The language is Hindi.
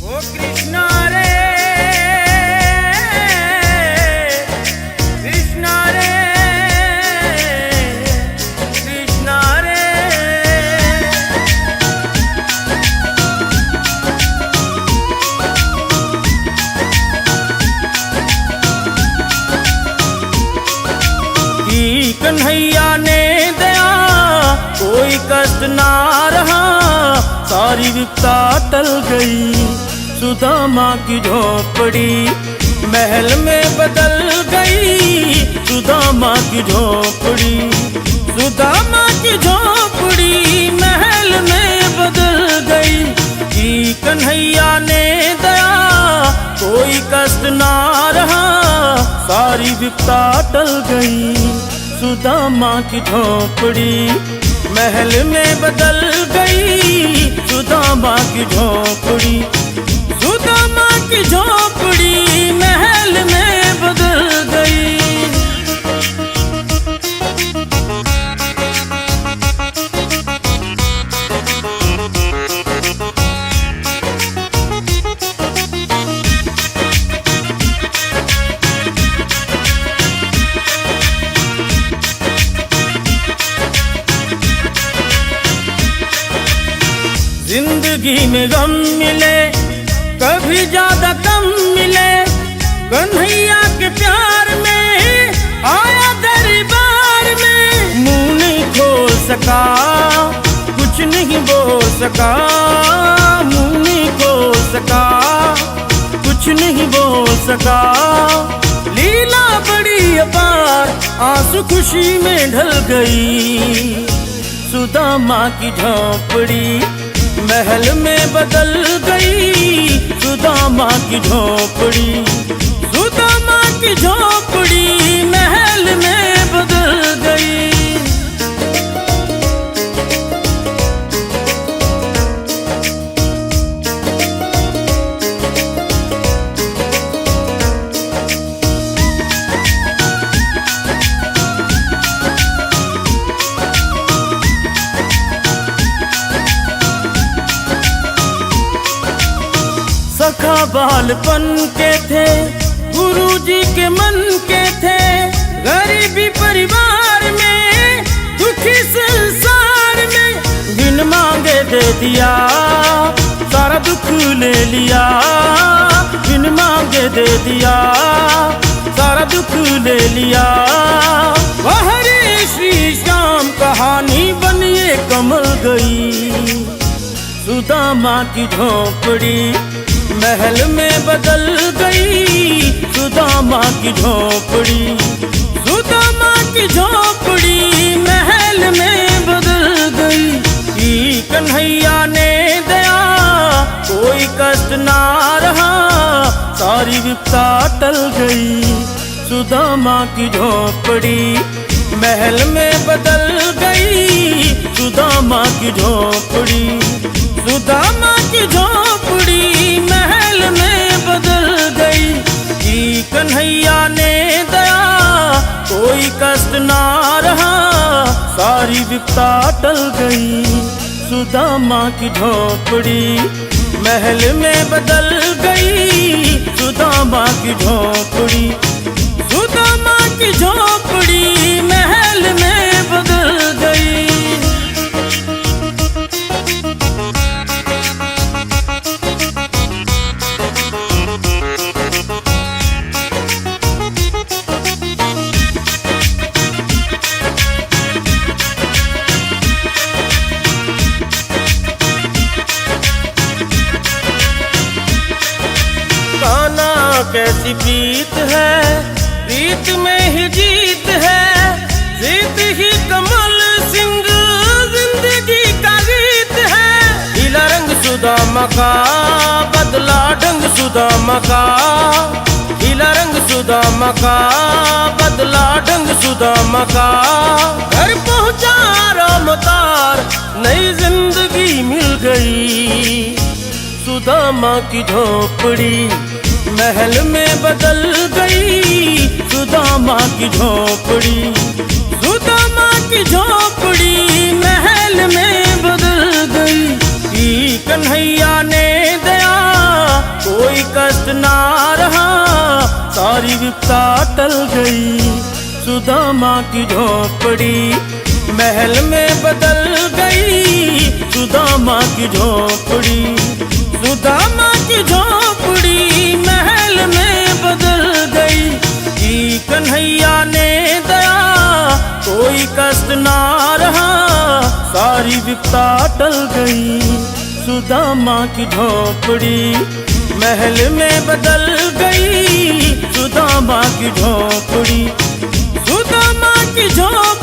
ओ कृष्णा रे कृष्णा रे कृष्णा रे। की कन्हैया ने दया कोई कष्ट ना रहा, सारी विपदा टल गई। सुदामा की झोपड़ी महल में बदल गई। सुदामा की झोपड़ी, सुदामा की झोपड़ी महल में बदल गई। कि कन्हैया ने दया कोई कष्ट ना रहा, सारी विपदा टल गई। सुदामा की झोपड़ी महल में बदल गई। सुदामा की झोपड़ी, सुदामा की झोपड़ी महल में बदल गई। जिंदगी में गम मिले कभी ज्यादा कम मिले, कन्हैया के प्यार में आया दरबार में। मुंह नहीं खोल सका, कुछ नहीं बोल सका, मुंह नहीं खोल सका, कुछ नहीं बोल सका। लीला बड़ी अपार आंसू खुशी में ढल गई। सुदामा की झोपड़ी महल में बदल गई। सुदामा की झोपड़ी, सुदामा की झोपड़ी महल में बदल गई। सखा बालपन के थे, गुरुजी के मन के थे। गरीबी परिवार में, दुखी संसार में, बिन मांगे दे दिया, सारा दुख ले लिया। बिन मांगे दे दिया, सारा दुख ले लिया। हरे श्री श्याम कहानी बनिए कमल गई। सुदामा की झोपड़ी महल में बदल गई। सुदामा की झोपड़ी, सुदामा की झोपड़ी महल में बदल गई। कि कन्हैया ने दया कोई कष्ट ना रहा, सारी विपदा टल गई। सुदामा की झोपड़ी महल में बदल गई। सुदामा की झोपड़ी, सुदामा की झोपड़ी महल में बदल गई। कि कन्हैया ने दया कोई कष्ट ना रहा, सारी विपदा टल गई। सुदामा की झोपड़ी महल में बदल गई। सुदामा की झोपड़ी, सुदामा की झोपड़ी महल में बदल गई। कैसी प्रीत है, प्रीत में ही जीत है। जीत ही कमल सिंह जिंदगी का गीत है। ढीला रंग सुदामा का, बदला ढंग सुदामा का। ढीला रंग सुदामा का, बदला ढंग सुदामा का। घर पहुंचा रामतार, नई जिंदगी मिल गई। सुदामा की झोपड़ी महल में बदल गई। सुदामा की झोपड़ी, सुदामा की झोपड़ी महल में बदल गई। कि कन्हैया ने दया विपता टल गई, सुदामा की झोपड़ी महल में बदल गई, सुदामा की झोपड़ी, सुदामा की झोपड़ी महल में बदल गई। की कन्हैया ने दया कोई कष्ट ना रहा, सारी विपता टल गई, सुदामा की झोपड़ी महल में बदल गई, सुदामा की झोपड़ी, सुदामा की झोपड़ी।